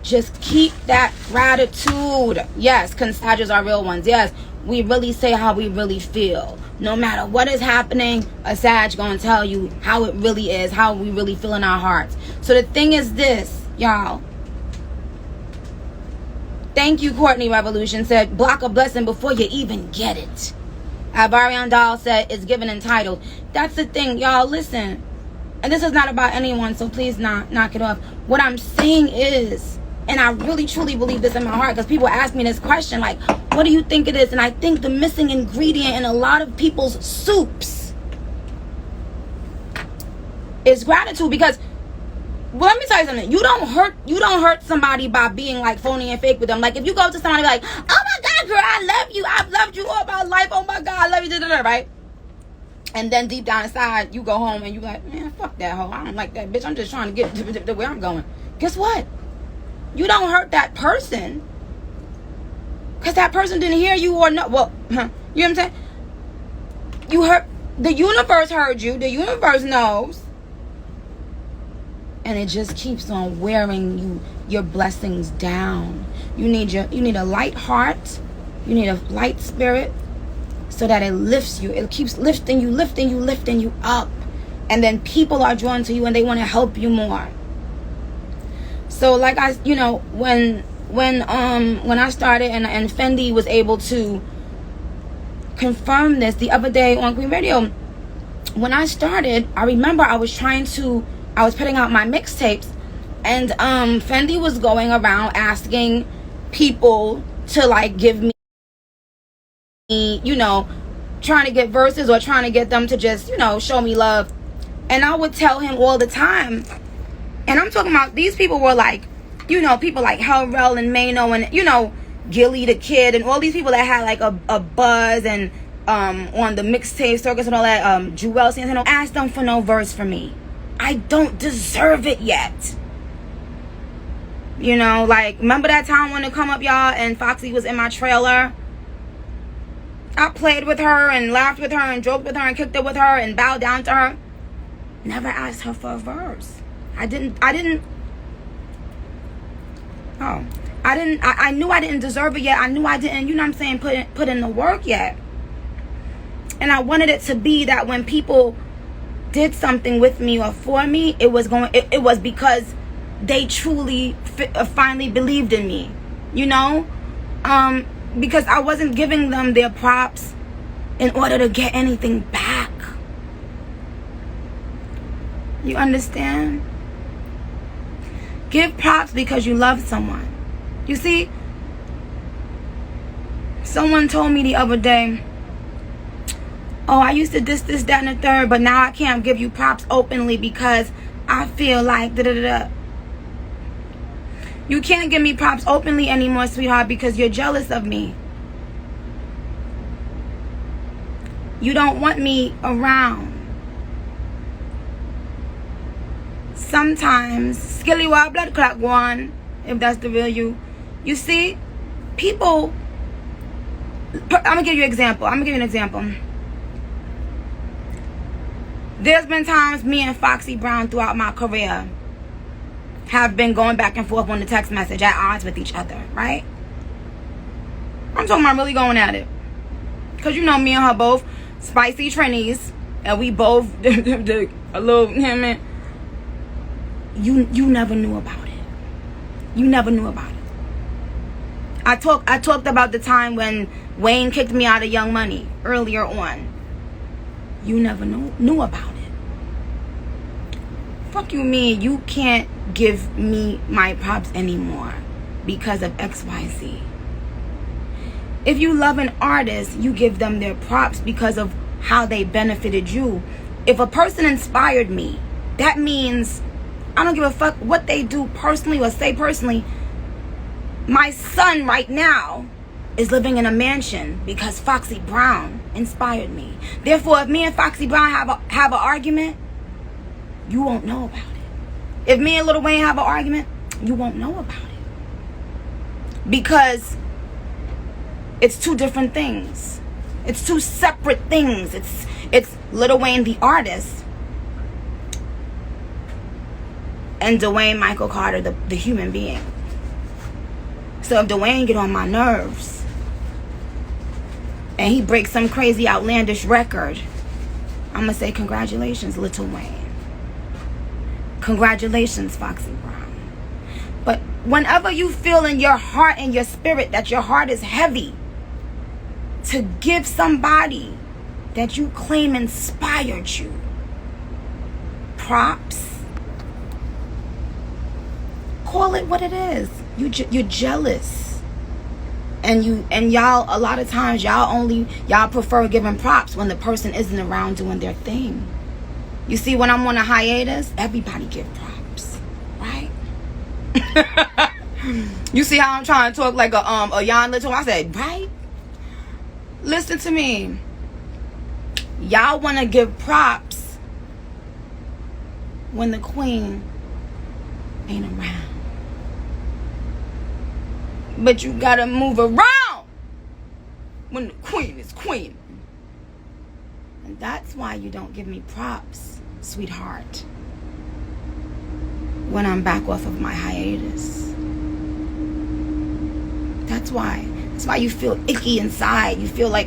Just keep that gratitude. Yes, consages are real ones. Yes, we really say how we really feel. No matter what is happening, a Sag gonna tell you how it really is, how we really feel in our hearts. So the thing is this, y'all. Thank you, Courtney Revolution said, block a blessing before you even get it. Avarian Doll said, it's given entitled. That's the thing, y'all, listen. And this is not about anyone, so please knock it off. What I'm saying is, and I really truly believe this in my heart, because people ask me this question, like, what do you think it is? And I think the missing ingredient in a lot of people's soups is gratitude. Because, well, let me tell you something. You don't hurt somebody by being like phony and fake with them. Like, if you go to somebody like, oh my God, girl, I love you. I've loved you all my life. Oh my God, I love you, right? And then deep down inside, you go home and you like, man, fuck that hoe. I don't like that bitch. I'm just trying to get to where I'm going. Guess what? You don't hurt that person because that person didn't hear you or no. Well, you know what I'm saying? You hurt. The universe heard you. The universe knows. And it just keeps on wearing your blessings down. You need a light heart. You need a light spirit so that it lifts you. It keeps lifting you up. And then people are drawn to you and they want to help you more. So like when I started and Fendi was able to confirm this the other day on Queen Radio, when I started, I remember I was putting out my mixtapes, and Fendi was going around asking people to like give me, trying to get verses or trying to get them to just, show me love. And I would tell him all the time, and I'm talking about these people were like, people like Hellrell and Mano and, Gilly the Kid and all these people that had like a buzz and on the mixtape circus and all that, Jewel Santana. Ask them for no verse for me. I don't deserve it yet. Like, remember that time when it come up, y'all, and Foxy was in my trailer? I played with her and laughed with her and joked with her and kicked it with her and bowed down to her. Never asked her for a verse. I knew I didn't deserve it yet. I knew I didn't, put in the work yet. And I wanted it to be that when people did something with me or for me, it was because they truly finally believed in me, because I wasn't giving them their props in order to get anything back. You understand? Give props because you love someone. You see, someone told me the other day, oh, I used to this, that, and the third, but now I can't give you props openly because I feel like da-da-da-da. You can't give me props openly anymore, sweetheart, because you're jealous of me. You don't want me around. Sometimes, skilly-wa blood clot one, if that's the real you. You see, people, I'm going to give you an example. There's been times me and Foxy Brown throughout my career have been going back and forth on the text message at odds with each other, right? I'm talking about really going at it. Because me and her both spicy Trinis, and we both a little, you never knew about it. You never knew about it. I talked about the time when Wayne kicked me out of Young Money earlier on. You never knew about it. Fuck you mean you can't give me my props anymore because of XYZ. If you love an artist, you give them their props because of how they benefited you. If a person inspired me, that means I don't give a fuck what they do personally or say personally. My son right now is living in a mansion because Foxy Brown inspired me. Therefore, if me and Foxy Brown have an argument, you won't know about it. If me and Lil Wayne have an argument, you won't know about it. Because it's two different things. It's two separate things. It's Lil Wayne the artist and Dwayne Michael Carter the human being. So if Dwayne get on my nerves and he breaks some crazy outlandish record, I'm gonna say congratulations, Little Wayne. Congratulations, Foxy Brown. But whenever you feel in your heart and your spirit that your heart is heavy to give somebody that you claim inspired you props, call it what it is. You're jealous, and y'all, a lot of times y'all prefer giving props when the person isn't around doing their thing. You see, when I'm on a hiatus, everybody give props, right? You see how I'm trying to talk like a young little? I said, right? Listen to me. Y'all want to give props when the queen ain't around. But you gotta move around when the queen is queen. And that's why you don't give me props, sweetheart, when I'm back off of my hiatus. That's why. That's why you feel icky inside. You feel like,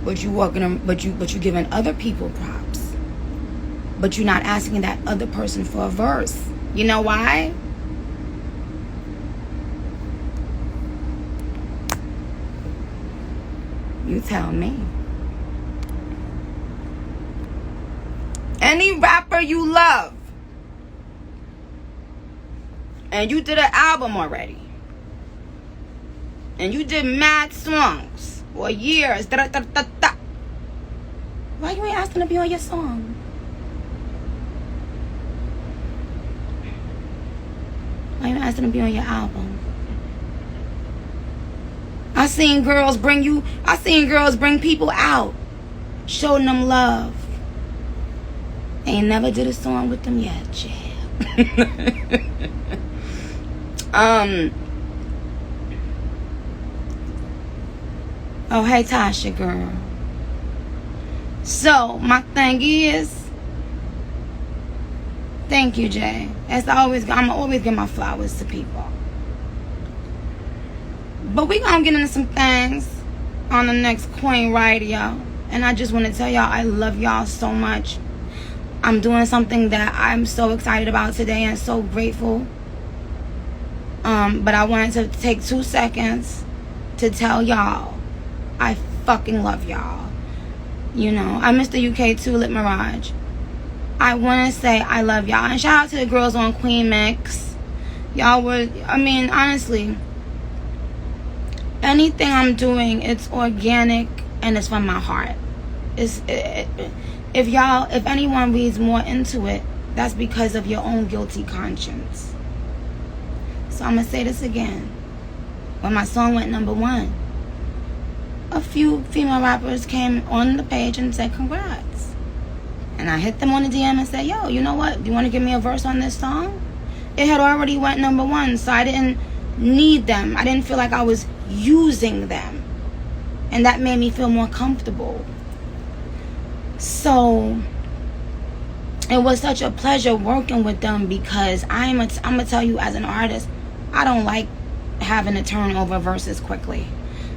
But you giving other people props. But you're not asking that other person for a verse. You know why? You tell me. Any rapper you love, and you did an album already, and you did mad songs for years, why you ain't asking to be on your song? Why you ain't asking to be on your album? I seen girls bring people out, showing them love. Ain't never did a song with them yet, Jab. Oh, hey, Tasha, girl. So, my thing is, thank you, Jay. I'm always give my flowers to people. But we gonna get into some things on the next Queen Radio. And I just want to tell y'all I love y'all so much. I'm doing something that I'm so excited about today and so grateful. But I wanted to take 2 seconds to tell y'all I fucking love y'all. You know, I miss the UK too, Lip Mirage. I want to say I love y'all. And shout out to the girls on Queen Mix. Y'all were, honestly, anything I'm doing, it's organic and it's from my heart. If anyone reads more into it, that's because of your own guilty conscience. So I'm gonna say this again. When my song went #1, a few female rappers came on the page and said congrats. And I hit them on the DM and said, yo, you know what? Do you want to give me a verse on this song? It had already went #1, so I didn't need them. I didn't feel like I was using them. And that made me feel more comfortable. So it was such a pleasure working with them because I'm gonna tell you, as an artist, I don't like having to turn over verses quickly.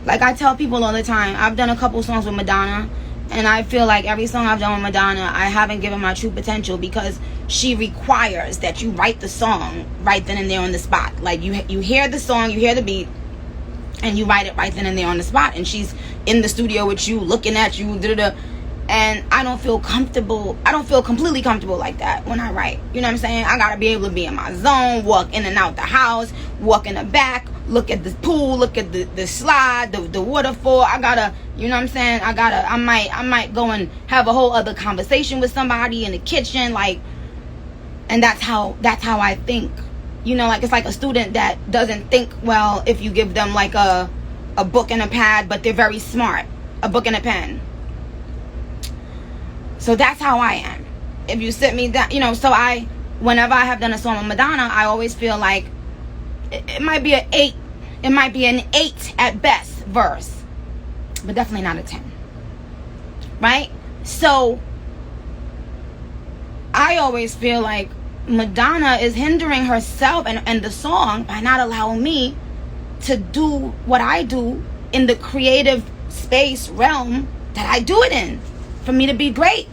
Like I tell people all the time, I've done a couple songs with Madonna, and I feel like every song I've done with Madonna, I haven't given my true potential because she requires that you write the song right then and there on the spot. Like you hear the song, you hear the beat, and you write it right then and there on the spot. And she's in the studio with you, looking at you, and I don't feel comfortable. I don't feel completely comfortable like that when I write. You know what I'm saying? I gotta be able to be in my zone, walk in and out the house, walk in the back, look at the pool, look at the slide, the waterfall. I gotta, you know what I'm saying? I might go and have a whole other conversation with somebody in the kitchen, like, and that's how I think. You know, like it's like a student that doesn't think well if you give them like a book and a pad, but they're very smart. A book and a pen. So that's how I am. If you sit me down, you know, so whenever I have done a song with Madonna, I always feel like it might be an 8. It might be an 8 at best verse, but definitely not a 10. Right? So I always feel like Madonna is hindering herself and the song by not allowing me to do what I do in the creative space realm that I do it in, for me to be great.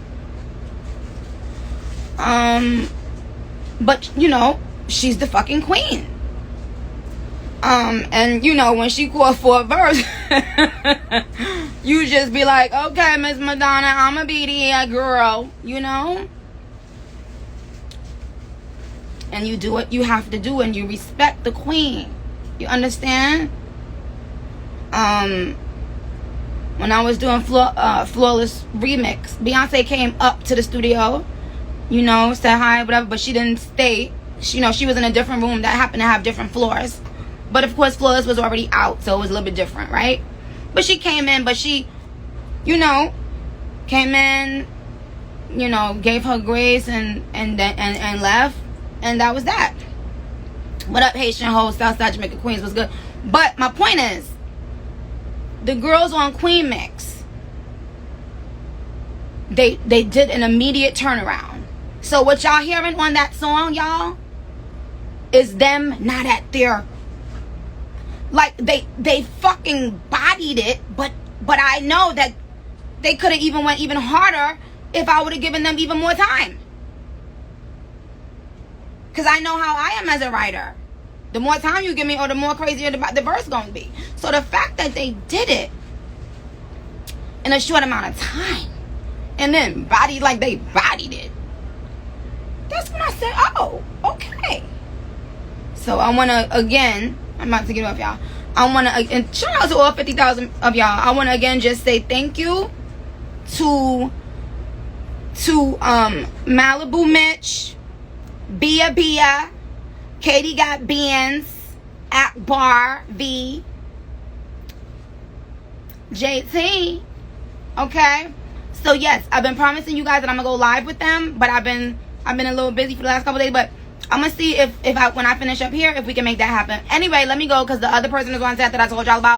But you know, she's the fucking queen. And you know, when she called for a verse, you just be like, okay, Miss Madonna, I'ma be the girl, you know? And you do what you have to do, and you respect the queen. You understand? When I was doing Flawless Remix, Beyonce came up to the studio, you know, said hi, whatever, but she didn't stay. She was in a different room that happened to have different floors. But of course, Flawless was already out, so it was a little bit different, right? But she came in, but she, you know, came in, you know, gave her grace and left, and that was that. What up, Haitian hoes, Southside Jamaica Queens, was good. But my point is, the girls on Queen Mix, they did an immediate turnaround. So what y'all hearing on that song, y'all, is them not at their, like, they fucking bodied it, but I know that they could have even went even harder if I would have given them even more time. Because I know how I am as a writer. The more time you give me, or the more crazier the verse gonna be. So the fact that they did it in a short amount of time, and then bodied like they bodied it, that's when I said, oh, okay. So I want to, again, I'm about to get off, y'all. I want to, and shout out to all 50,000 of y'all. I want to, again, just say thank you to Malibu Mitch, Bia, Katie Got Beans, Akbar V, JT. Okay? So yes, I've been promising you guys that I'm gonna go live with them, but I've been a little busy for the last couple days, but I'm gonna see if when I finish up here, if we can make that happen. Anyway, let me go, because the other person is on set that I told y'all about.